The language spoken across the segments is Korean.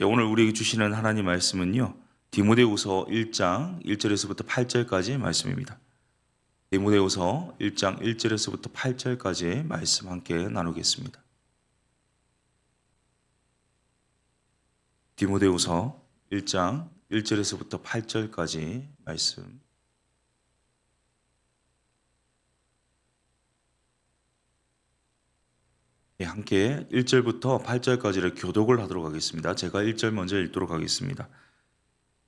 오늘 우리에게 주시는 하나님 말씀은요. 디모데후서 1장 1절에서부터 8절까지의 말씀입니다. 디모데후서 1장 1절에서부터 8절까지의 말씀 함께 나누겠습니다. 디모데후서 1장 1절에서부터 8절까지 말씀. 함께 1절부터 8절까지를 교독을 하도록 하겠습니다. 제가 1절 먼저 읽도록 하겠습니다.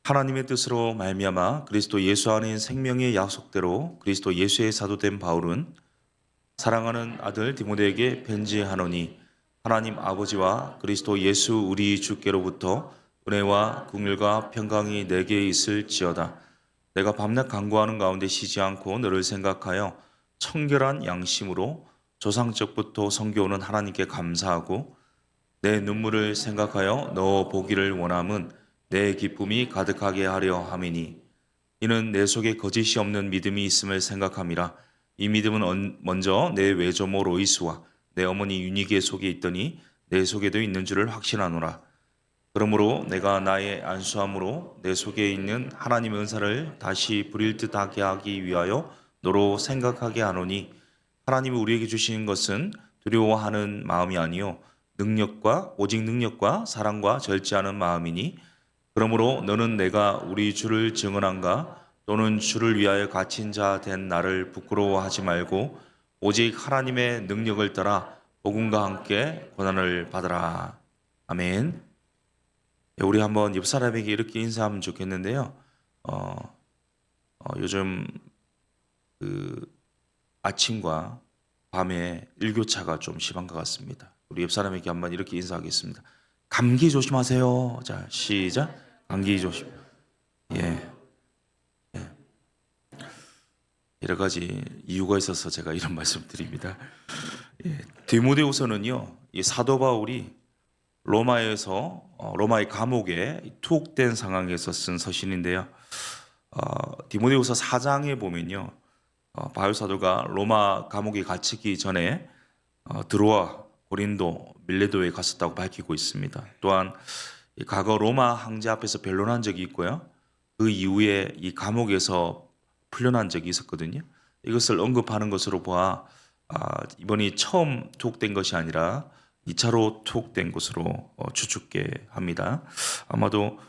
하나님의 뜻으로 말미암아 그리스도 예수 안에 생명의 약속대로 그리스도 예수의 사도된 바울은 사랑하는 아들 디모데에게 편지하노니 하나님 아버지와 그리스도 예수 우리 주께로부터 은혜와 긍휼과 평강이 내게 있을지어다. 내가 밤낮 간구하는 가운데 쉬지 않고 너를 생각하여 청결한 양심으로 조상적부터 섬겨오는 하나님께 감사하고 내 눈물을 생각하여 너 보기를 원함은 내 기쁨이 가득하게 하려 함이니 이는 내 속에 거짓이 없는 믿음이 있음을 생각함이라. 이 믿음은 먼저 내 외조모 로이스와 내 어머니 유니게 속에 있더니 내 속에도 있는 줄을 확신하노라. 그러므로 내가 나의 안수함으로 내 속에 있는 하나님의 은사를 다시 부릴 듯하게 하기 위하여 너로 생각하게 하노니 하나님이 우리에게 주시는 것은 두려워하는 마음이 아니요 오직 능력과 사랑과 절제하는 마음이니 그러므로 너는 내가 우리 주를 증언한가 또는 주를 위하여 갇힌 자 된 나를 부끄러워하지 말고 오직 하나님의 능력을 따라 복음과 함께 고난을 받으라. 아멘. 우리 한번 옆 사람에게 이렇게 인사하면 좋겠는데요. 요즘 그 아침과 밤에 일교차가 좀 심한 것 같습니다. 우리 옆 사람에게 한번 이렇게 인사하겠습니다. 감기 조심하세요. 자, 시작. 감기 조심. 예, 여러 가지 이유가 있어서 제가 이런 말씀드립니다. 디모데후서는요, 이 사도 바울이 로마의 감옥에 투옥된 상황에서 쓴 서신인데요. 디모데후서 4장에 보면요, 바울 사도가 로마 감옥에 갇히기 전에 드로아, 고린도, 밀레도에 갔었다고 밝히고 있습니다. 또한 과거 로마 황제 앞에서 변론한 적이 있고요. 그 이후에 이 감옥에서 풀려난 적이 있었거든요. 이것을 언급하는 것으로 보아 이번이 처음 투옥된 것이 아니라 2차로 투옥된 것으로 추측게 합니다. 아마도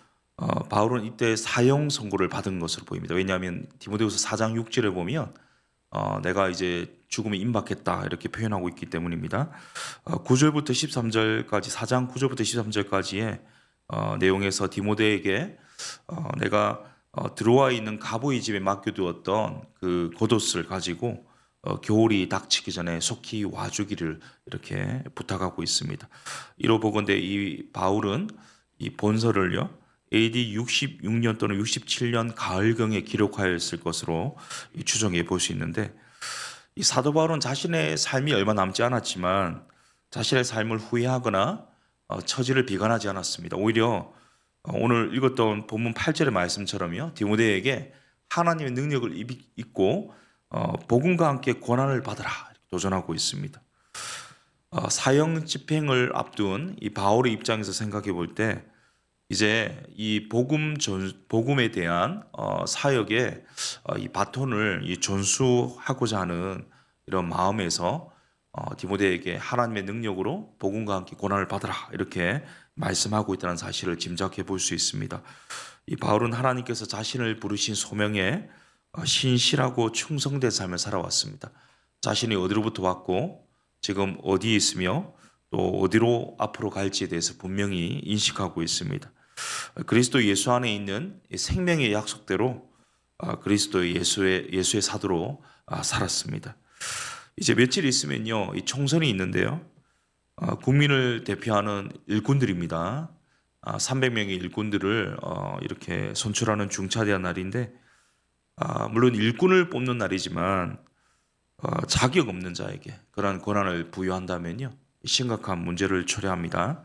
바울은 이때 사형 선고를 받은 것으로 보입니다. 왜냐하면 디모데후서 4장 6절에 보면 내가 이제 죽음에 임박했다 이렇게 표현하고 있기 때문입니다. 9절부터 13절까지 4장 9절부터 13절까지의 내용에서 디모데에게 내가 드로아에 있는 가보이 집에 맡겨두었던 그 겉옷을 가지고 겨울이 닥치기 전에 속히 와주기를 이렇게 부탁하고 있습니다. 이로 보건대 이 바울은 이 본서를요 AD 66년 또는 67년 가을경에 기록하였을 것으로 추정해 볼 수 있는데, 이 사도 바울은 자신의 삶이 얼마 남지 않았지만 자신의 삶을 후회하거나 처지를 비관하지 않았습니다. 오히려 오늘 읽었던 본문 8절의 말씀처럼요, 디모데에게 하나님의 능력을 입고 복음과 함께 고난을 받으라 이렇게 도전하고 있습니다. 사형 집행을 앞둔 이 바울의 입장에서 생각해 볼 때 이제 이 복음에 대한 사역에 이 바톤을 전수하고자 하는 이런 마음에서 디모데에게 하나님의 능력으로 복음과 함께 고난을 받으라 이렇게 말씀하고 있다는 사실을 짐작해 볼 수 있습니다. 이 바울은 하나님께서 자신을 부르신 소명에 신실하고 충성된 삶을 살아왔습니다. 자신이 어디로부터 왔고 지금 어디에 있으며 또 어디로 앞으로 갈지에 대해서 분명히 인식하고 있습니다. 그리스도 예수 안에 있는 생명의 약속대로 그리스도 예수의 사도로 살았습니다. 이제 며칠 있으면요, 이 총선이 있는데요. 국민을 대표하는 일꾼들입니다. 300명의 일꾼들을 이렇게 선출하는 중차대한 날인데, 물론 일꾼을 뽑는 날이지만 자격 없는 자에게 그러한 권한을 부여한다면요, 심각한 문제를 초래합니다.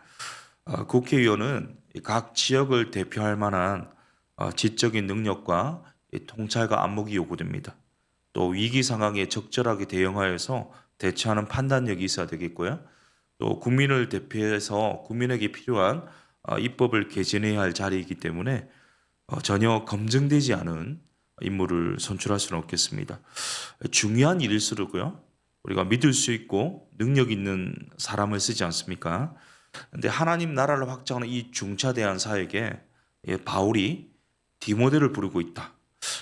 국회의원은 각 지역을 대표할 만한 지적인 능력과 통찰과 안목이 요구됩니다. 또 위기 상황에 적절하게 대응하여서 대처하는 판단력이 있어야 되겠고요. 또 국민을 대표해서 국민에게 필요한 입법을 개진해야 할 자리이기 때문에 전혀 검증되지 않은 인물을 선출할 수는 없겠습니다. 중요한 일일수록요, 우리가 믿을 수 있고 능력 있는 사람을 쓰지 않습니까? 근데 하나님 나라를 확장하는 이 중차대한 사역에 바울이 디모데를 부르고 있다.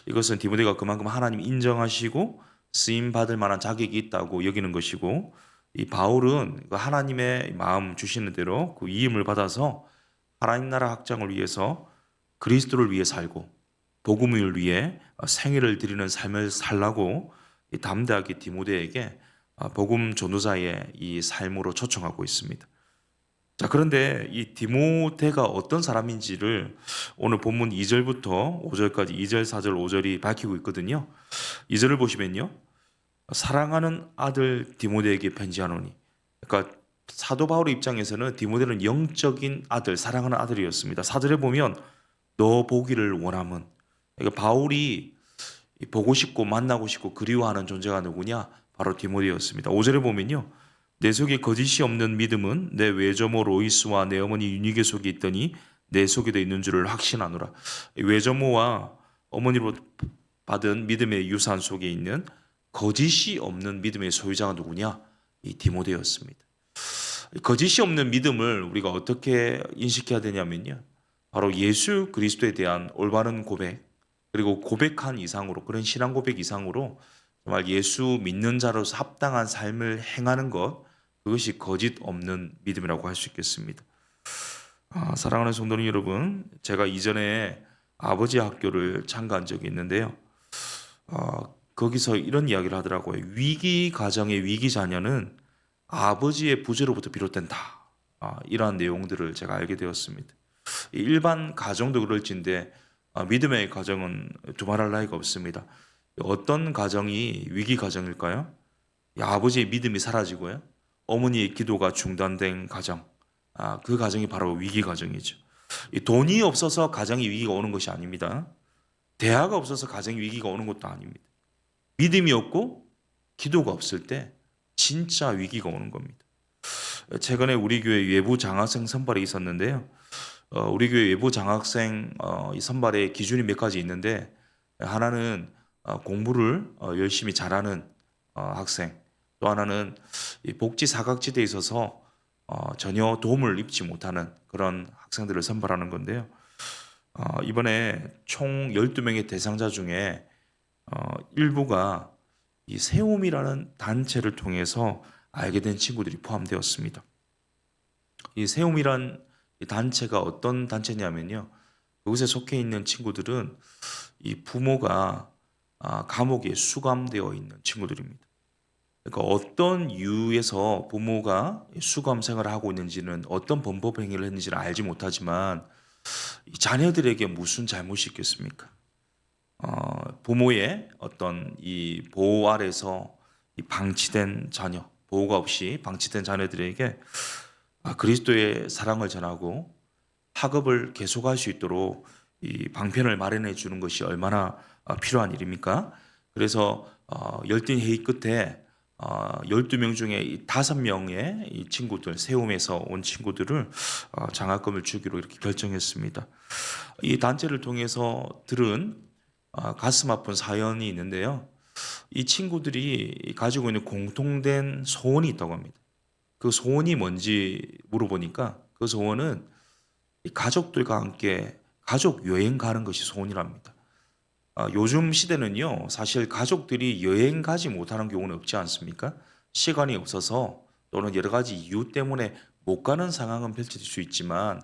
이것은 디모데가 그만큼 하나님 인정하시고 쓰임 받을 만한 자격이 있다고 여기는 것이고, 이 바울은 그 하나님의 마음 주시는 대로 그 위임을 받아서 하나님 나라 확장을 위해서 그리스도를 위해 살고 복음을 위해 생애를 드리는 삶을 살라고 담대하게 디모데에게 복음 전도자의 이 삶으로 초청하고 있습니다. 자, 그런데 이 디모데가 어떤 사람인지를 오늘 본문 2절부터 5절까지 2절, 4절, 5절이 밝히고 있거든요. 2절을 보시면요, 사랑하는 아들 디모데에게 편지하노니. 그러니까 사도 바울의 입장에서는 디모데는 영적인 아들, 사랑하는 아들이었습니다. 4절에 보면 너 보기를 원함은, 그러니까 바울이 보고 싶고 만나고 싶고 그리워하는 존재가 누구냐? 바로 디모데였습니다. 5절에 보면요, 내 속에 거짓이 없는 믿음은 내 외조모 로이스와 내 어머니 유니게 속에 있더니 내 속에도 있는 줄을 확신하노라. 외조모와 어머니로 받은 믿음의 유산 속에 있는 거짓이 없는 믿음의 소유자가 누구냐? 이 디모데였습니다. 거짓이 없는 믿음을 우리가 어떻게 인식해야 되냐면요, 바로 예수 그리스도에 대한 올바른 고백, 그리고 고백한 이상으로, 그런 신앙 고백 이상으로 정말 예수 믿는 자로서 합당한 삶을 행하는 것, 그것이 거짓 없는 믿음이라고 할 수 있겠습니다. 사랑하는 성도님 여러분, 제가 이전에 아버지 학교를 참가한 적이 있는데요, 거기서 이런 이야기를 하더라고요. 위기 가정의 위기 자녀는 아버지의 부재로부터 비롯된다. 이러한 내용들을 제가 알게 되었습니다. 일반 가정도 그럴진데 믿음의 가정은 두말할 나위가 없습니다. 어떤 가정이 위기 가정일까요? 아버지의 믿음이 사라지고요, 어머니의 기도가 중단된 가정, 그 가정이 바로 위기 가정이죠. 돈이 없어서 가정이 위기가 오는 것이 아닙니다. 대화가 없어서 가정이 위기가 오는 것도 아닙니다. 믿음이 없고 기도가 없을 때 진짜 위기가 오는 겁니다. 최근에 우리 교회 외부 장학생 선발이 있었는데요, 우리 교회 외부 장학생 이 선발의 기준이 몇 가지 있는데, 하나는 공부를 열심히 잘하는 학생, 또 하나는 이 복지 사각지대에 있어서 전혀 도움을 입지 못하는 그런 학생들을 선발하는 건데요. 이번에 총 12명의 대상자 중에 일부가 이 세움이라는 단체를 통해서 알게 된 친구들이 포함되었습니다. 이 세움이란 이 단체가 어떤 단체냐면요, 그곳에 속해 있는 친구들은 이 부모가 감옥에 수감되어 있는 친구들입니다. 그러니까 어떤 이유에서 부모가 수감 생활을 하고 있는지는, 어떤 범법 행위를 했는지는 알지 못하지만 이 자녀들에게 무슨 잘못이 있겠습니까? 부모의 어떤 이 보호 아래서 이 방치된 자녀, 보호가 없이 방치된 자녀들에게 그리스도의 사랑을 전하고 학업을 계속할 수 있도록 이 방편을 마련해 주는 것이 얼마나 필요한 일입니까? 그래서 열띤 회의 끝에 12명 중에 5명의 이 친구들, 세움에서 온 친구들을 장학금을 주기로 이렇게 결정했습니다. 이 단체를 통해서 들은 가슴 아픈 사연이 있는데요, 이 친구들이 가지고 있는 공통된 소원이 있다고 합니다. 그 소원이 뭔지 물어보니까 그 소원은 이 가족들과 함께 가족 여행 가는 것이 소원이랍니다. 요즘 시대는요, 사실 가족들이 여행 가지 못하는 경우는 없지 않습니까? 시간이 없어서 또는 여러 가지 이유 때문에 못 가는 상황은 펼쳐질 수 있지만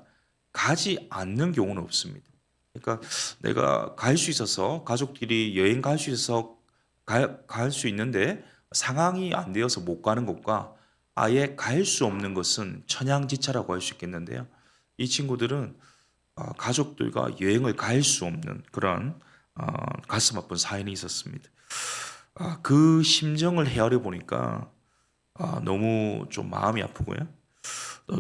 가지 않는 경우는 없습니다. 그러니까 내가 갈 수 있어서, 가족끼리 여행 갈 수 있어서 갈 수 있는데 상황이 안 되어서 못 가는 것과 아예 갈 수 없는 것은 천양지차라고 할 수 있겠는데요, 이 친구들은 가족들과 여행을 갈 수 없는 그런 가슴 아픈 사연이 있었습니다. 그 심정을 헤아려 보니까 너무 좀 마음이 아프고요,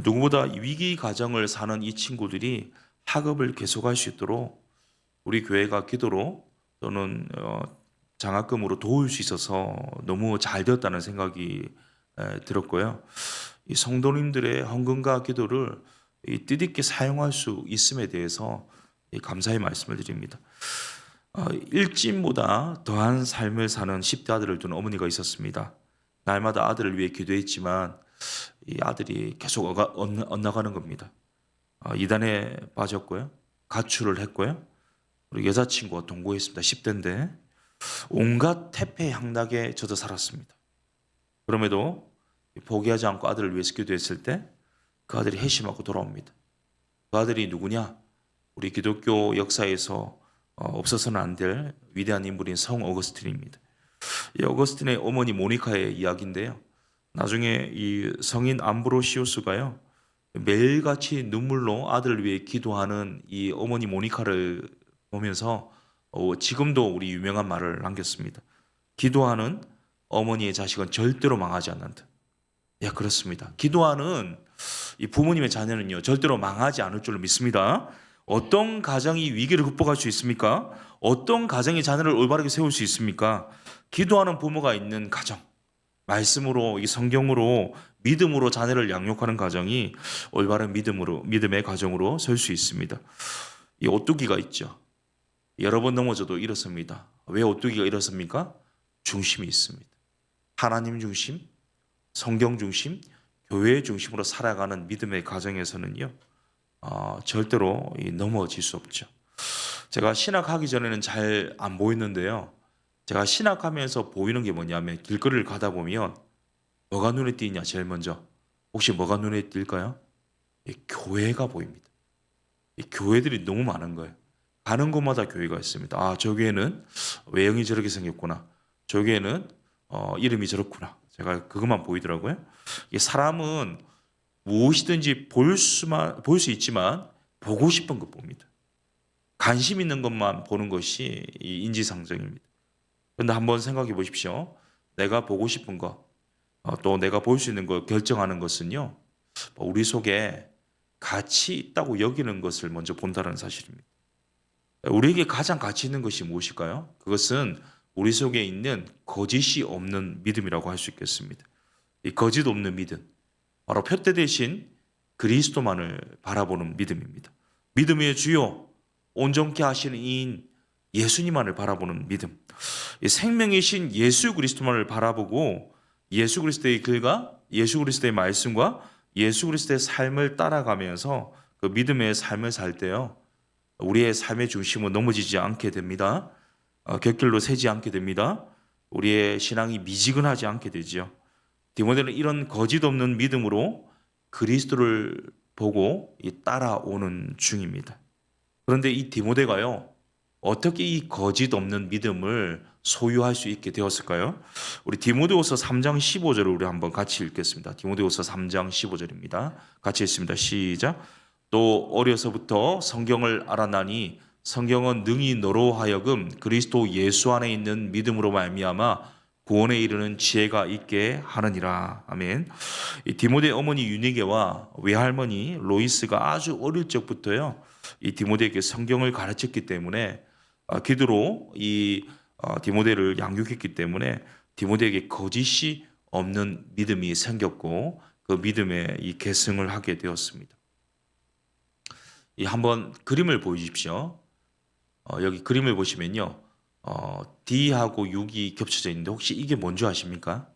누구보다 위기 가정을 사는 이 친구들이 학업을 계속할 수 있도록 우리 교회가 기도로 또는 장학금으로 도울 수 있어서 너무 잘 되었다는 생각이 들었고요. 이 성도님들의 헌금과 기도를 이 뜻있게 사용할 수 있음에 대해서 감사의 말씀을 드립니다. 일진보다 더한 삶을 사는 10대 아들을 둔 어머니가 있었습니다. 날마다 아들을 위해 기도했지만 이 아들이 계속 엇나가는 겁니다. 이단에 빠졌고요. 가출을 했고요. 그리고 여자친구와 동거했습니다. 10대인데 온갖 태폐양락에 젖어 살았습니다. 그럼에도 포기하지 않고 아들을 위해서 기도했을 때 그 아들이 회심하고 돌아옵니다. 그 아들이 누구냐? 우리 기독교 역사에서 없어서는 안 될 위대한 인물인 성 어거스틴입니다. 이 어거스틴의 어머니 모니카의 이야기인데요. 나중에 이 성인 암브로시우스가요, 매일같이 눈물로 아들을 위해 기도하는 이 어머니 모니카를 보면서 지금도 우리 유명한 말을 남겼습니다. 기도하는 어머니의 자식은 절대로 망하지 않는다. 예, 그렇습니다. 기도하는 이 부모님의 자녀는요, 절대로 망하지 않을 줄로 믿습니다. 어떤 가정이 위기를 극복할 수 있습니까? 어떤 가정이 자녀를 올바르게 세울 수 있습니까? 기도하는 부모가 있는 가정, 말씀으로, 이 성경으로, 믿음으로 자녀를 양육하는 가정이 올바른 믿음의 가정으로 설 수 있습니다. 이 오뚜기가 있죠. 여러 번 넘어져도 일어섭니다. 왜 오뚜기가 일어섭니까? 중심이 있습니다. 하나님 중심, 성경 중심, 교회 중심으로 살아가는 믿음의 가정에서는요, 절대로 넘어질 수 없죠. 제가 신학하기 전에는 잘 안 보였는데요. 제가 신학하면서 보이는 게 뭐냐면 길거리를 가다 보면 뭐가 눈에 띄냐 제일 먼저. 혹시 뭐가 눈에 띌까요? 교회가 보입니다. 교회들이 너무 많은 거예요. 가는 곳마다 교회가 있습니다. 저 교회는 외형이 저렇게 생겼구나. 저 교회는 이름이 저렇구나. 제가 그것만 보이더라고요. 사람은 무엇이든지 볼 수 있지만 보고 싶은 것 봅니다. 관심 있는 것만 보는 것이 인지상정입니다. 그런데 한번 생각해 보십시오. 내가 보고 싶은 것, 또 내가 볼 수 있는 것 결정하는 것은요, 우리 속에 가치 있다고 여기는 것을 먼저 본다는 사실입니다. 우리에게 가장 가치 있는 것이 무엇일까요? 그것은 우리 속에 있는 거짓이 없는 믿음이라고 할 수 있겠습니다. 이 거짓 없는 믿음, 바로 표대 대신 그리스도만을 바라보는 믿음입니다. 믿음의 주요, 온전케 하시는 이인 예수님만을 바라보는 믿음. 생명이신 예수 그리스도만을 바라보고 예수 그리스도의 길과 예수 그리스도의 말씀과 예수 그리스도의 삶을 따라가면서 그 믿음의 삶을 살 때요, 우리의 삶의 중심은 넘어지지 않게 됩니다. 곁길로 새지 않게 됩니다. 우리의 신앙이 미지근하지 않게 되죠. 디모데는 이런 거짓 없는 믿음으로 그리스도를 보고 따라오는 중입니다. 그런데 이 디모데가요, 어떻게 이 거짓 없는 믿음을 소유할 수 있게 되었을까요? 우리 디모데후서 3장 15절을 우리 한번 같이 읽겠습니다. 디모데후서 3장 15절입니다. 같이 읽습니다. 시작. 또 어려서부터 성경을 알아나니 성경은 능히 너로 하여금 그리스도 예수 안에 있는 믿음으로 말미암아 구원에 이르는 지혜가 있게 하느니라. 아멘. 이 디모데 어머니 유니게와 외할머니 로이스가 아주 어릴 적부터요, 이 디모데에게 성경을 가르쳤기 때문에 기도로 이 디모데를 양육했기 때문에 디모데에게 거짓이 없는 믿음이 생겼고 그 믿음에 이 계승을 하게 되었습니다. 한번 그림을 보여주십시오. 여기 그림을 보시면요, D하고 6이 겹쳐져 있는데 혹시 이게 뭔지 아십니까?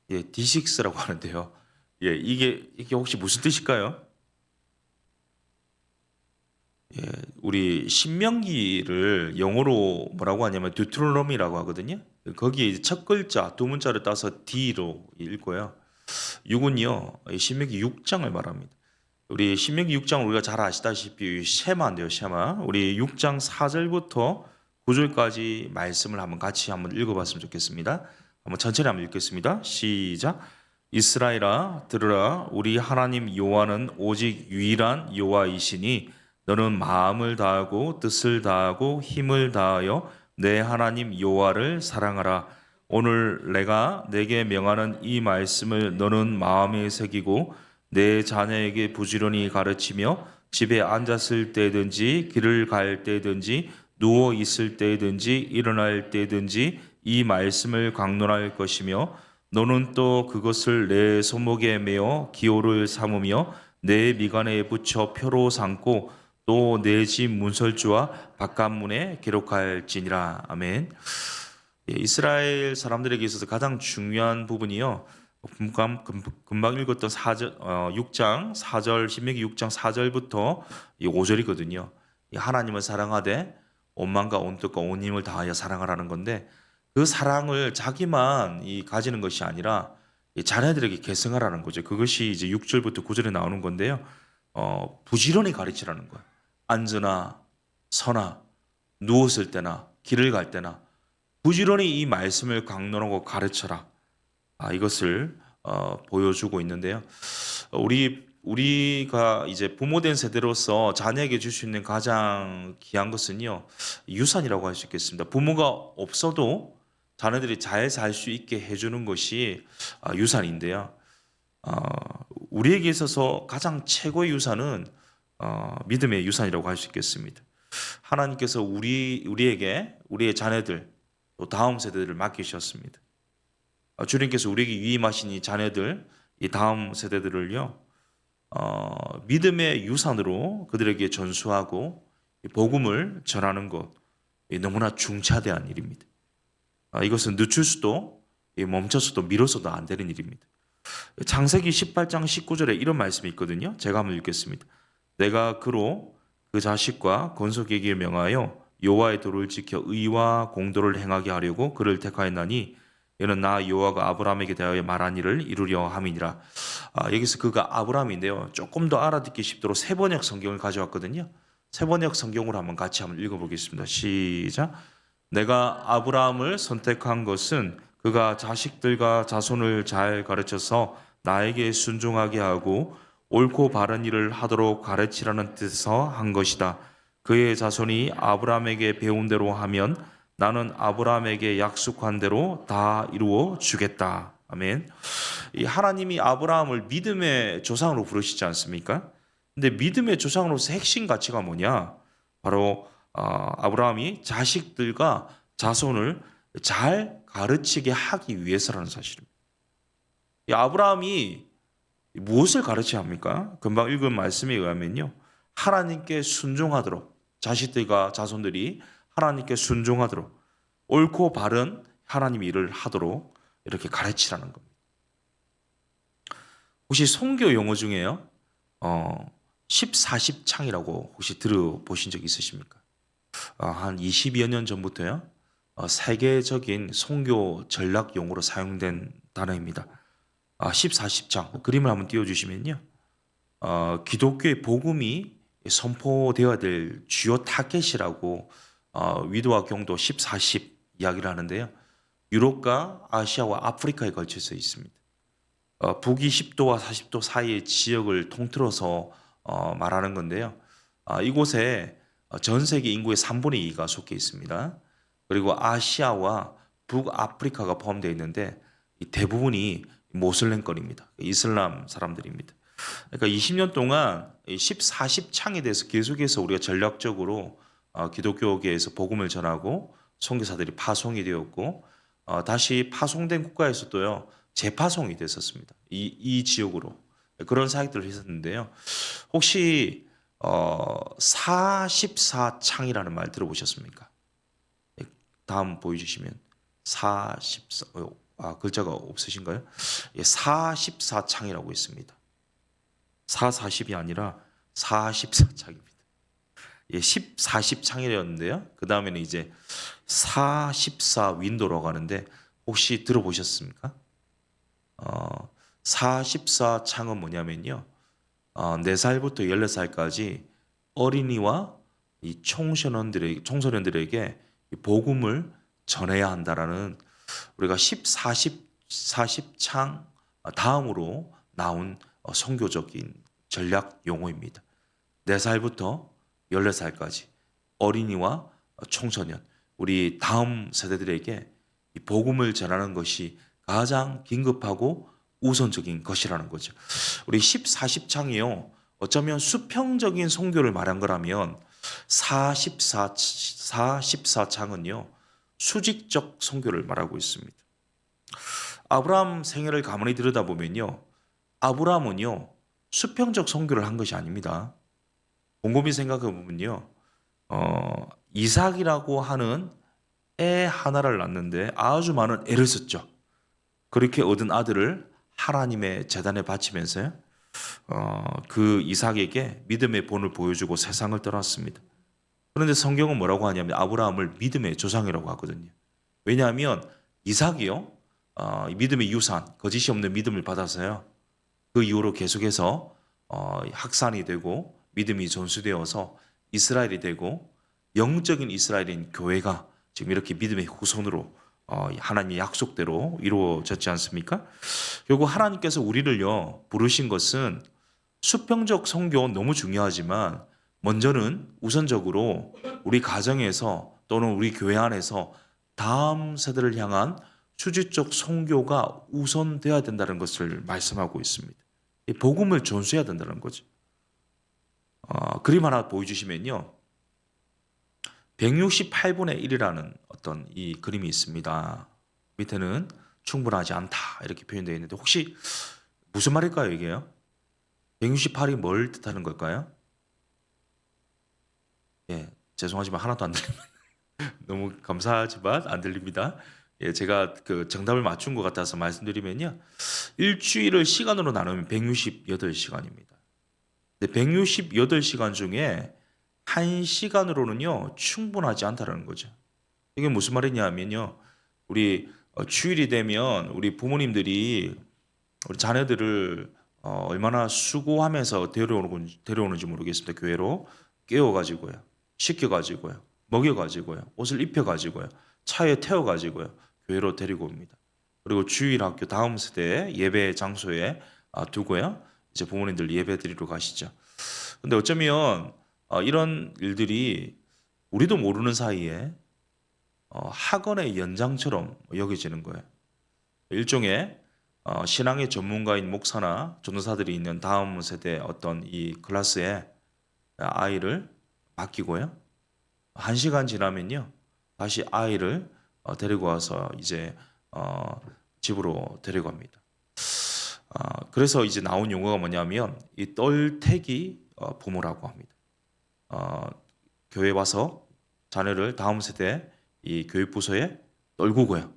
예, D6라고 하는데요. 예, 이게 혹시 무슨 뜻일까요? 예, 우리 신명기를 영어로 뭐라고 하냐면 듀트로노미라고 하거든요. 거기에 첫 글자 두 문자를 따서 D로 읽고요. 6은요, 신명기 6장을 말합니다. 우리 신명기 6장 우리가 잘 아시다시피 쉐마인데요, 쉐마. 우리 6장 4절부터 9절까지 말씀을 같이 한번 읽어봤으면 좋겠습니다. 한번 천천히 한번 읽겠습니다. 시작. 이스라엘아 들으라, 우리 하나님 여호와는 오직 유일한 여호와이시니 너는 마음을 다하고 뜻을 다하고 힘을 다하여 내 하나님 여호와를 사랑하라. 오늘 내가 내게 명하는 이 말씀을 너는 마음에 새기고 내 자녀에게 부지런히 가르치며 집에 앉았을 때든지 길을 갈 때든지 누워 있을 때든지 일어날 때든지 이 말씀을 강론할 것이며 너는 또 그것을 내 손목에 메어 기호를 삼으며 내 미간에 붙여 표로 삼고 또 내 집 문설주와 바깥문에 기록할지니라. 아멘. 예, 이스라엘 사람들에게 있어서 가장 중요한 부분이요. 금방 읽었던 6장 4절, 신명기 6장 4절부터 5절이거든요. 하나님을 사랑하되 온 마음과 온 뜻과 온 힘을 다하여 사랑하라는 건데, 그 사랑을 자기만 가지는 것이 아니라 이 자녀들에게 계승하라는 거죠. 그것이 이제 6절부터 9절에 나오는 건데요. 부지런히 가르치라는 거예요. 앉으나 서나 누웠을 때나 길을 갈 때나 부지런히 이 말씀을 강론하고 가르쳐라. 이것을 보여주고 있는데요. 우리가 이제 부모된 세대로서 자녀에게 줄 수 있는 가장 귀한 것은요, 유산이라고 할 수 있겠습니다. 부모가 없어도 자녀들이 잘 살 수 있게 해주는 것이 유산인데요. 우리에게 있어서 가장 최고의 유산은 믿음의 유산이라고 할 수 있겠습니다. 하나님께서 우리에게 우리의 자녀들 또 다음 세대들을 맡기셨습니다. 주님께서 우리에게 위임하신 이 자녀들, 이 다음 세대들을요, 믿음의 유산으로 그들에게 전수하고 복음을 전하는 것, 너무나 중차대한 일입니다. 이것은 늦출 수도 멈춰서도 미뤄서도 안 되는 일입니다. 창세기 18장 19절에 이런 말씀이 있거든요. 제가 한번 읽겠습니다. 내가 그로 그 자식과 건속에게 명하여 여호와의 도를 지켜 의와 공도를 행하게 하려고 그를 택하였나니 이는 나 여호와가 아브라함에게 대하여 말한 일을 이루려 함이니라. 여기서 그가 아브라함인데요. 조금 더 알아듣기 쉽도록 세번역 성경을 가져왔거든요. 세번역 성경으로 한번 같이 한번 읽어보겠습니다. 시작. 내가 아브라함을 선택한 것은 그가 자식들과 자손을 잘 가르쳐서 나에게 순종하게 하고 옳고 바른 일을 하도록 가르치라는 뜻에서 한 것이다. 그의 자손이 아브라함에게 배운 대로 하면 나는 아브라함에게 약속한 대로 다 이루어 주겠다. 아멘. 이 하나님이 아브라함을 믿음의 조상으로 부르시지 않습니까? 근데 믿음의 조상으로서 핵심 가치가 뭐냐? 바로 아브라함이 자식들과 자손을 잘 가르치게 하기 위해서라는 사실입니다. 이 아브라함이 무엇을 가르쳐야 합니까? 금방 읽은 말씀에 의하면요, 하나님께 순종하도록, 자식들과 자손들이 하나님께 순종하도록, 옳고 바른 하나님 일을 하도록 이렇게 가르치라는 겁니다. 혹시 선교 용어 중에요, 10-40창이라고 혹시 들어보신 적 있으십니까? 한 20여 년 전부터요, 세계적인 선교 전략 용어로 사용된 단어입니다. 10-40창 그림을 한번 띄워주시면요, 기독교의 복음이 선포되어야 될 주요 타겟이라고 위도와 경도 10-40 이야기를 하는데요. 유럽과 아시아와 아프리카에 걸쳐서 있습니다. 북위 10도와 40도 사이의 지역을 통틀어서 말하는 건데요. 이곳에 전 세계 인구의 3분의 2가 속해 있습니다. 그리고 아시아와 북아프리카가 포함되어 있는데 이 대부분이 모슬렘권입니다. 이슬람 사람들입니다. 그러니까 20년 동안 10-40창에 대해서 계속해서 우리가 전략적으로 기독교계에서 복음을 전하고 선교사들이 파송이 되었고, 다시 파송된 국가에서도요 재파송이 됐었습니다. 이 지역으로 그런 사역들을 했었는데요. 혹시 44창이라는 말 들어보셨습니까? 다음 보여주시면 44 글자가 없으신가요? 44창이라고 있습니다. 440이 아니라 44창입니다. 10-40창이었는데요. 그 다음에는 이제 44 윈도우라고 하는데 혹시 들어보셨습니까? 44창은 뭐냐면요, 4살부터 16살까지 어린이와 이 청소년들에게 복음을 전해야 한다라는, 우리가 10-40창 다음으로 나온 선교적인 전략 용어입니다. 4살부터 14살까지 어린이와 청소년, 우리 다음 세대들에게 이 복음을 전하는 것이 가장 긴급하고 우선적인 것이라는 거죠. 우리 10-40창이요, 어쩌면 수평적인 선교를 말한 거라면 44창은요 수직적 선교를 말하고 있습니다. 아브라함 생애를 가만히 들여다보면요. 아브라함은요. 수평적 선교를 한 것이 아닙니다. 곰곰이 생각해 보면요. 이삭이라고 하는 애 하나를 낳는데 아주 많은 애를 썼죠. 그렇게 얻은 아들을 하나님의 제단에 바치면서요. 그 이삭에게 믿음의 본을 보여주고 세상을 떠났습니다. 그런데 성경은 뭐라고 하냐면 아브라함을 믿음의 조상이라고 하거든요. 왜냐하면 이삭이요. 믿음의 유산, 거짓이 없는 믿음을 받아서요. 그 이후로 계속해서 확산이 되고 믿음이 전수되어서 이스라엘이 되고 영적인 이스라엘인 교회가 지금 이렇게 믿음의 후손으로 하나님의 약속대로 이루어졌지 않습니까? 결국 하나님께서 우리를요 부르신 것은 수평적 선교 너무 중요하지만 먼저는 우선적으로 우리 가정에서 또는 우리 교회 안에서 다음 세대를 향한 수직적 선교가 우선돼야 된다는 것을 말씀하고 있습니다. 이 복음을 전수해야 된다는 거죠. 그림 하나 보여주시면요. 168분의 1이라는 어떤 이 그림이 있습니다. 밑에는 충분하지 않다 이렇게 표현되어 있는데 혹시 무슨 말일까요 이게요? 168이 뭘 뜻하는 걸까요? 예, 죄송하지만 하나도 안 들립니다. 너무 감사하지만 안 들립니다. 예, 제가 그 정답을 맞춘 것 같아서 말씀드리면요. 일주일을 시간으로 나누면 168시간입니다. 168시간 중에 1시간으로는요, 충분하지 않다라는 거죠. 이게 무슨 말이냐면요. 우리 주일이 되면 우리 부모님들이 우리 자녀들을 얼마나 수고하면서 데려오는지 모르겠습니다. 교회로 깨워가지고요, 씻겨가지고요, 먹여가지고요, 옷을 입혀가지고요, 차에 태워가지고요, 교회로 데리고 옵니다. 그리고 주일 학교 다음 세대 예배 장소에 두고요, 이제 부모님들 예배 드리러 가시죠. 근데 어쩌면 이런 일들이 우리도 모르는 사이에 학원의 연장처럼 여겨지는 거예요. 일종의 신앙의 전문가인 목사나 전도사들이 있는 다음 세대 어떤 이 클래스에 아이를 맡기고요. 1시간 지나면요. 다시 아이를 데리고 와서 이제 집으로 데려갑니다. 그래서 이제 나온 용어가 뭐냐면 이 떨태기 부모라고 합니다. 교회 와서 자녀를 다음 세대 이 교육부서에 떨구고요.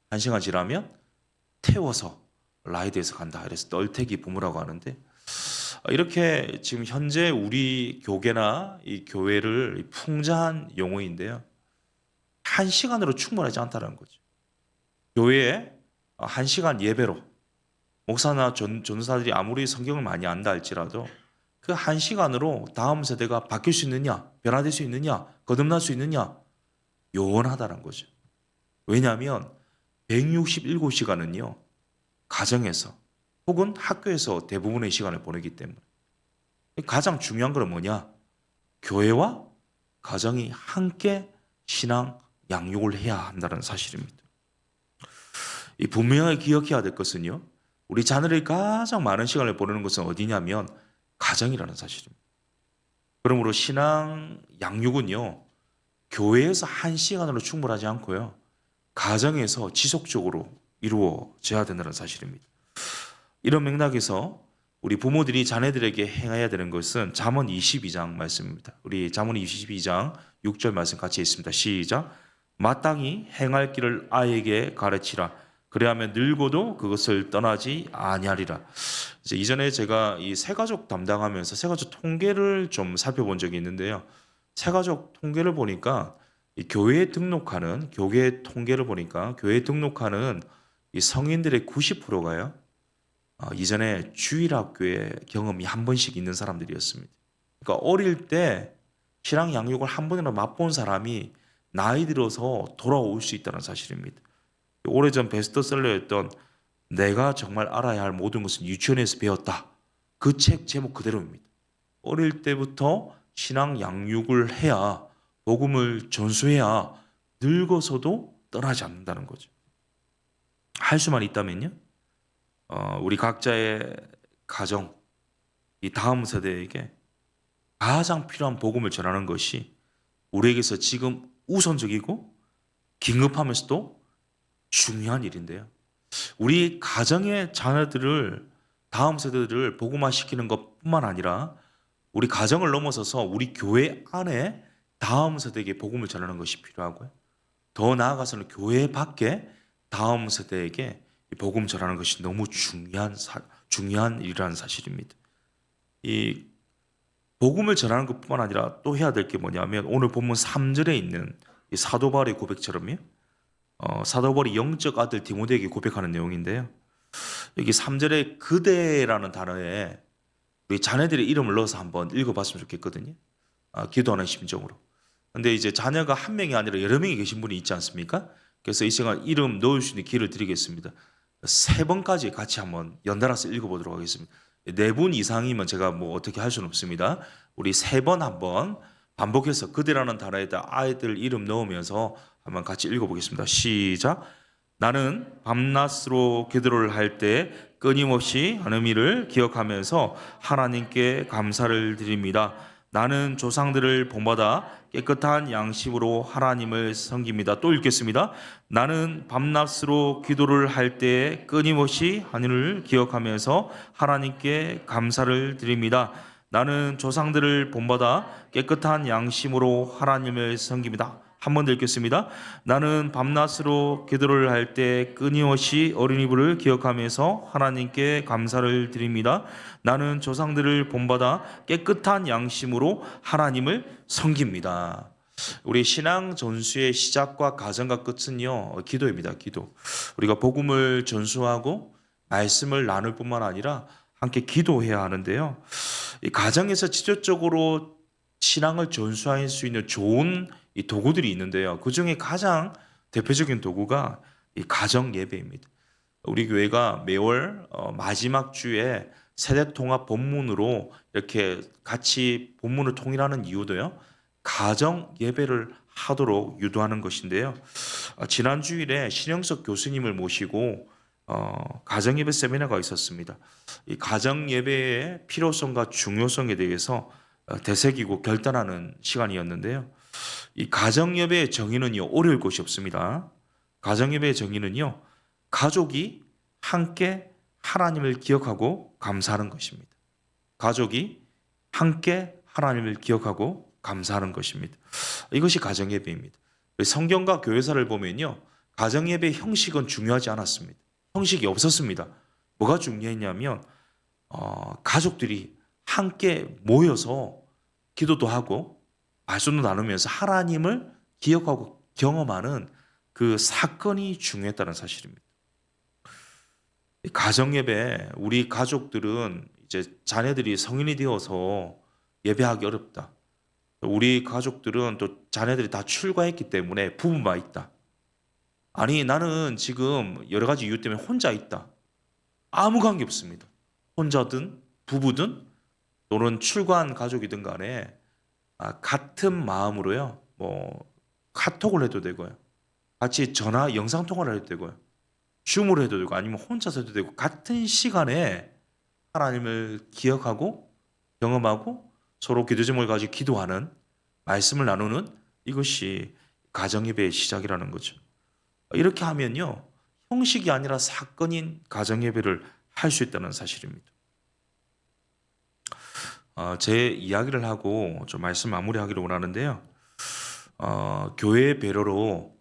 1시간 지나면 태워서 라이드해서 간다. 그래서 떨태기 부모라고 하는데 이렇게 지금 현재 우리 교계나 이 교회를 풍자한 용어인데요. 1시간으로 충분하지 않다는 거죠. 교회에 1시간 예배로 목사나 전도사들이 아무리 성경을 많이 안다 할지라도 그 1시간으로 다음 세대가 바뀔 수 있느냐, 변화될 수 있느냐, 거듭날 수 있느냐 요원하다는 거죠. 왜냐하면 167시간은요. 가정에서 혹은 학교에서 대부분의 시간을 보내기 때문에 가장 중요한 건 뭐냐? 교회와 가정이 함께 신앙 양육을 해야 한다는 사실입니다. 이 분명히 기억해야 될 것은요. 우리 자녀를 가장 많은 시간을 보내는 것은 어디냐면 가정이라는 사실입니다. 그러므로 신앙 양육은요. 교회에서 1시간으로 충분하지 않고요. 가정에서 지속적으로 이루어져야 된다는 사실입니다. 이런 맥락에서 우리 부모들이 자녀들에게 행해야 되는 것은 잠언 22장 말씀입니다. 우리 잠언 22장 6절 말씀 같이 있습니다. 시작. 마땅히 행할 길을 아이에게 가르치라. 그래야면 늙어도 그것을 떠나지 아니하리라. 이제 이전에 제가 이 새가족 담당하면서 새가족 통계를 좀 살펴본 적이 있는데요. 새가족 통계를 보니까 이 교회에 등록하는 교계 통계를 보니까 교회에 등록하는 이 성인들의 90%가요. 이전에 주일학교에 경험이 한 번씩 있는 사람들이었습니다. 그러니까 어릴 때 신앙 양육을 한 번이나 맛본 사람이 나이 들어서 돌아올 수 있다는 사실입니다. 오래전 베스트셀러였던 내가 정말 알아야 할 모든 것은 유치원에서 배웠다. 그 책 제목 그대로입니다. 어릴 때부터 신앙 양육을 해야 복음을 전수해야 늙어서도 떠나지 않는다는 거죠. 할 수만 있다면요. 우리 각자의 가정, 이 다음 세대에게 가장 필요한 복음을 전하는 것이 우리에게서 지금 우선적이고 긴급하면서도 중요한 일인데요. 우리 가정의 자녀들을 다음 세대들을 복음화시키는 것뿐만 아니라 우리 가정을 넘어서서 우리 교회 안에 다음 세대에게 복음을 전하는 것이 필요하고요. 더 나아가서는 교회 밖에 다음 세대에게 이 복음 전하는 것이 너무 중요한 일이라는 사실입니다. 이 복음을 전하는 것뿐만 아니라 또 해야 될 게 뭐냐면 오늘 본문 3절에 있는 이 사도 바울의 고백처럼요. 사도 바울이 영적 아들 디모데에게 고백하는 내용인데요. 여기 3절에 그대라는 단어에 우리 자녀들의 이름을 넣어서 한번 읽어봤으면 좋겠거든요. 기도하는 심정으로. 근데 이제 자녀가 한 명이 아니라 여러 명이 계신 분이 있지 않습니까? 그래서 이 시간 이름 넣을 수 있는 기회를 드리겠습니다. 3번까지 같이 한번 연달아서 읽어보도록 하겠습니다. 4분 이상이면 제가 뭐 어떻게 할 수는 없습니다. 우리 3번 한번 반복해서 그대라는 단어에다 아이들 이름 넣으면서 한번 같이 읽어보겠습니다. 시작. 나는 밤낮으로 기도를 할 때 끊임없이 하나님 일을 기억하면서 하나님께 감사를 드립니다. 나는 조상들을 본받아 깨끗한 양심으로 하나님을 섬깁니다. 또 읽겠습니다. 나는 밤낮으로 기도를 할 때 끊임없이 하늘을 기억하면서 하나님께 감사를 드립니다. 나는 조상들을 본받아 깨끗한 양심으로 하나님을 섬깁니다. 한 번 더 읽겠습니다. 나는 밤낮으로 기도를 할 때 끊임없이 어린이부를 기억하면서 하나님께 감사를 드립니다. 나는 조상들을 본받아 깨끗한 양심으로 하나님을 섬깁니다. 우리 신앙 전수의 시작과 가정과 끝은요, 기도입니다. 기도. 우리가 복음을 전수하고 말씀을 나눌 뿐만 아니라 함께 기도해야 하는데요. 이 가정에서 직접적으로 신앙을 전수할 수 있는 좋은 이 도구들이 있는데요. 그 중에 가장 대표적인 도구가 이 가정 예배입니다. 우리 교회가 매월 마지막 주에 세대 통합 본문으로 이렇게 같이 본문을 통일하는 이유도요. 가정 예배를 하도록 유도하는 것인데요. 지난 주일에 신영석 교수님을 모시고 가정 예배 세미나가 있었습니다. 이 가정 예배의 필요성과 중요성에 대해서 되새기고 결단하는 시간이었는데요. 이 가정 예배의 정의는요, 어려울 것이 없습니다. 가정 예배의 정의는요, 가족이 함께 하나님을 기억하고 감사하는 것입니다. 가족이 함께 하나님을 기억하고 감사하는 것입니다. 이것이 가정 예배입니다. 성경과 교회사를 보면요, 가정 예배의 형식은 중요하지 않았습니다. 형식이 없었습니다. 뭐가 중요했냐면 가족들이 함께 모여서 기도도 하고 말씀도 나누면서 하나님을 기억하고 경험하는 그 사건이 중요했다는 사실입니다. 가정 예배, 우리 가족들은 이제 자녀들이 성인이 되어서 예배하기 어렵다. 우리 가족들은 또 자녀들이 다 출가했기 때문에 부부만 있다. 아니, 나는 지금 여러 가지 이유 때문에 혼자 있다. 아무 관계 없습니다. 혼자든 부부든 또는 출가한 가족이든 간에 같은 마음으로요. 뭐 카톡을 해도 되고요. 같이 전화 영상 통화를 해도 되고요. 줌으로 해도 되고 아니면 혼자서 해도 되고 같은 시간에 하나님을 기억하고 경험하고 서로 기도 제목을 가지고 기도하는 말씀을 나누는 이것이 가정예배의 시작이라는 거죠. 이렇게 하면요. 형식이 아니라 사건인 가정예배를 할 수 있다는 사실입니다. 제 이야기를 하고 좀 말씀 마무리하기를 원하는데요. 교회 배려로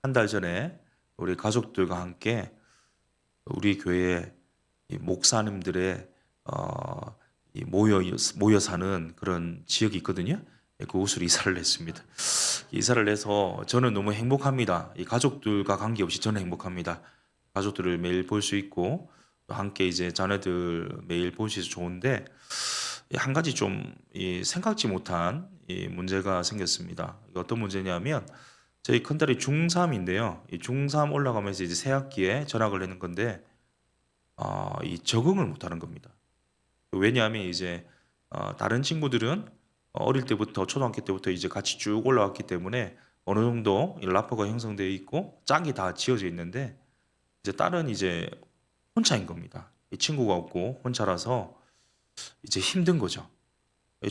한 달 전에 우리 가족들과 함께 우리 교회 목사님들의 모여 사는 그런 지역이 있거든요. 그곳으로 이사를 했습니다. 이사를 해서 저는 너무 행복합니다. 이 가족들과 관계없이 저는 행복합니다. 가족들을 매일 볼 수 있고 또 함께 이제 자녀들 매일 볼 수 있어서 좋은데 한 가지 좀 생각지 못한 문제가 생겼습니다. 어떤 문제냐면 저희 큰딸이 중3인데요. 이 중3 올라가면서 이제 새 학기에 전학을 했는 건데 이 적응을 못하는 겁니다. 왜냐하면 이제 다른 친구들은 어릴 때부터 초등학교 때부터 이제 같이 쭉 올라왔기 때문에 어느 정도 이 라퍼가 형성되어 있고 짝이 다 지어져 있는데 이제 딸은 이제 혼자인 겁니다. 이 친구가 없고 혼자라서 이제 힘든 거죠.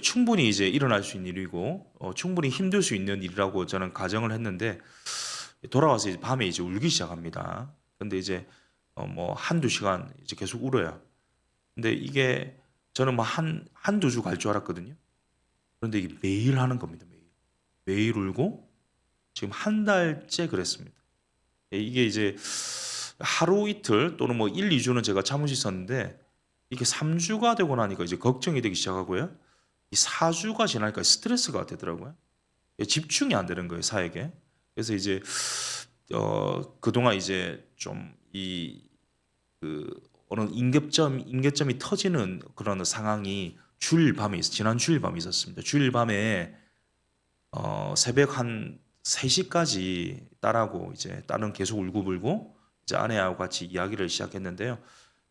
충분히 이제 일어날 수 있는 일이고 충분히 힘들 수 있는 일이라고 저는 가정을 했는데 돌아와서 이제 밤에 이제 울기 시작합니다. 근데 이제 뭐 한두 시간 이제 계속 울어요. 근데 이게 저는 뭐 한두 주 갈 줄 알았거든요. 그런데 이게 매일 하는 겁니다. 매일 울고 지금 한 달째 그랬습니다. 이게 이제 하루 이틀 또는 뭐 1, 2주는 제가 참을 수 있었는데 이게 3주가 되고 나니까 이제 걱정이 되기 시작하고요. 이 4주가 지나니까 스트레스가 되더라고요. 집중이 안 되는 거예요, 사역에. 그래서 이제 그동안 이제 좀 어느 임계점이 터지는 그런 상황이 지난 주일 밤에 있었습니다. 주일 밤에 새벽 한 3시까지 딸은 계속 울고불고 이제 아내하고 같이 이야기를 시작했는데요.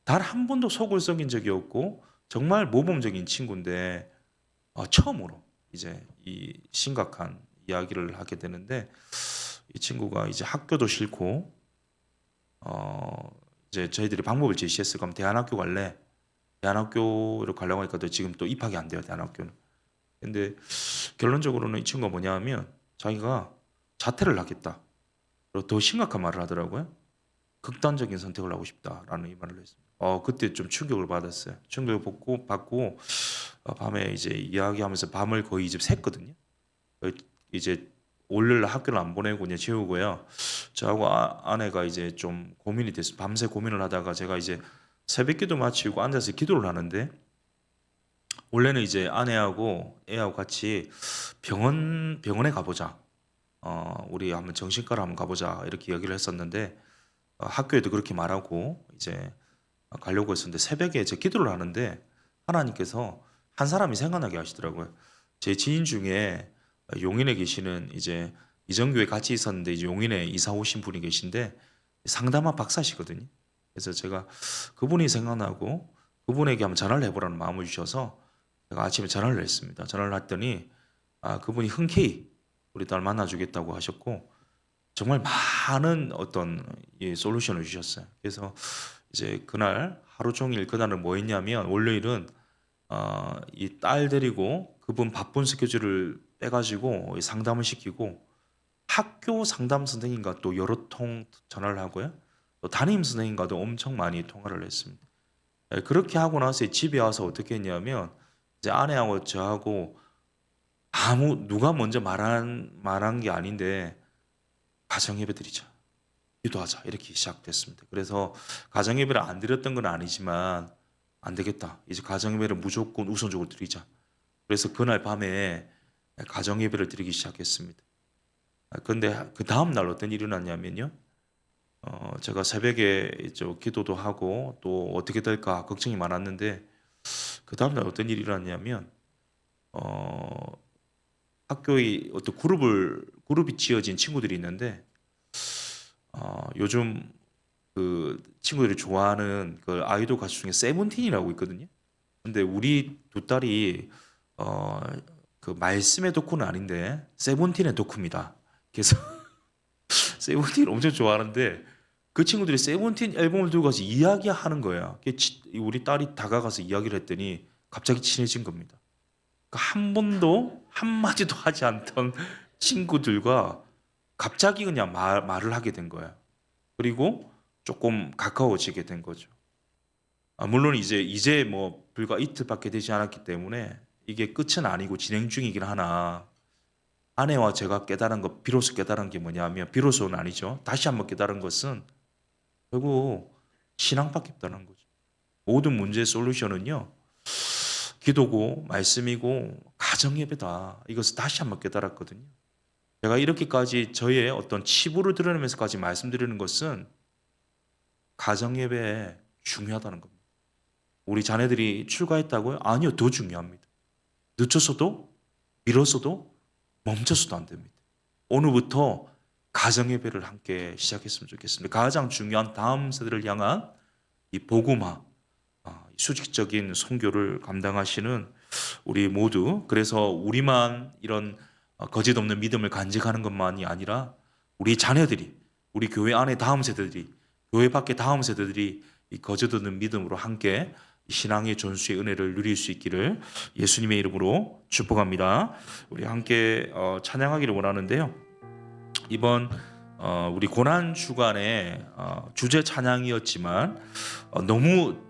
단 한 번도 속을 썩인 적이 없고 정말 모범적인 친구인데 처음으로 이제 이 심각한 이야기를 하게 되는데 이 친구가 이제 학교도 싫고 이제 저희들이 방법을 제시했을 거면 대안학교 갈래? 대안학교로 가려고 하니까 지금 또 입학이 안 돼요, 대안학교는. 근데 결론적으로는 이 친구가 뭐냐 하면 자기가 자퇴를 하겠다. 그리고 더 심각한 말을 하더라고요. 극단적인 선택을 하고 싶다라는 이 말을 했습니다. 그때 좀 충격을 받았어요. 충격을 받고 밤에 이제 이야기하면서 밤을 거의 이제 샜거든요. 이제 월요일 학교를 안 보내고 그냥 재우고요. 저하고 아내가 이제 좀 고민이 됐어요. 밤새 고민을 하다가 제가 이제 새벽기도 마치고 앉아서 기도를 하는데 원래는 이제 아내하고 애하고 같이 병원에 가보자. 우리 한번 정신과를 한번 가보자 이렇게 얘기를 했었는데 학교에도 그렇게 말하고 이제 가려고 했었는데 새벽에 제 기도를 하는데 하나님께서 한 사람이 생각나게 하시더라고요. 제 지인 중에 용인에 계시는 이제 이전교회 같이 있었는데 이제 용인에 이사 오신 분이 계신데 상담한 박사시거든요. 그래서 제가 그분이 생각나고 그분에게 한번 전화를 해보라는 마음을 주셔서 제가 아침에 전화를 했습니다. 전화를 했더니 그분이 흔쾌히 우리 딸 만나주겠다고 하셨고 정말 많은 어떤 솔루션을 주셨어요. 그래서 이제 그날 하루 종일 그날은 뭐 했냐면 월요일은 이 딸 데리고 그분 바쁜 스케줄을 빼가지고 상담을 시키고 학교 상담 선생님과 또 여러 통 전화를 하고요. 또 담임 선생님과도 엄청 많이 통화를 했습니다. 그렇게 하고 나서 집에 와서 어떻게 했냐면 이제 아내하고 저하고 누가 먼저 말한 게 아닌데 가정 예배 드리자. 기도하자. 이렇게 시작됐습니다. 그래서 가정 예배를 안 드렸던 건 아니지만 안 되겠다. 이제 가정 예배를 무조건 우선적으로 드리자. 그래서 그날 밤에 가정 예배를 드리기 시작했습니다. 그런데 그 다음 날 어떤 일이 일어났냐면요. 제가 새벽에 기도도 하고 또 어떻게 될까 걱정이 많았는데 그 다음 날 어떤 일이 일어났냐면 학교에 어떤 그룹이 지어진 친구들이 있는데 요즘 그 친구들이 좋아하는 그 아이돌 가수 중에 세븐틴이라고 있거든요. 근데 우리 두 딸이 그 말씀의 덕후는 아닌데 세븐틴의 덕후입니다. 그래서 세븐틴 엄청 좋아하는데 그 친구들이 세븐틴 앨범을 들고 가서 이야기하는 거야. 우리 딸이 다가가서 이야기를 했더니 갑자기 친해진 겁니다. 그러니까 한 번도 한마디도 하지 않던 친구들과 갑자기 그냥 말을 하게 된 거야. 그리고 조금 가까워지게 된 거죠. 물론 이제 뭐 불과 이틀밖에 되지 않았기 때문에 이게 끝은 아니고 진행 중이긴 하나 아내와 제가 비로소 깨달은 게 뭐냐면 비로소는 아니죠. 다시 한번 깨달은 것은 결국 신앙밖에 없다는 거죠. 모든 문제의 솔루션은요. 기도고 말씀이고 가정 예배다. 이것을 다시 한번 깨달았거든요. 제가 이렇게까지 저의 어떤 치부를 드러내면서까지 말씀드리는 것은 가정 예배에 중요하다는 겁니다. 우리 자녀들이 출가했다고요? 아니요, 더 중요합니다. 늦춰서도 미뤄서도 멈춰서도 안 됩니다. 오늘부터 가정 예배를 함께 시작했으면 좋겠습니다. 가장 중요한 다음 세대를 향한 이 복음화, 수직적인 선교를 감당하시는 우리 모두 그래서 우리만 이런 거짓 없는 믿음을 간직하는 것만이 아니라 우리 자녀들이 우리 교회 안에 다음 세대들이 교회 밖에 다음 세대들이 이 거짓 없는 믿음으로 함께 신앙의 전수의 은혜를 누릴 수 있기를 예수님의 이름으로 축복합니다. 우리 함께 찬양하기를 원하는데요. 이번 우리 고난 주간의 주제 찬양이었지만 너무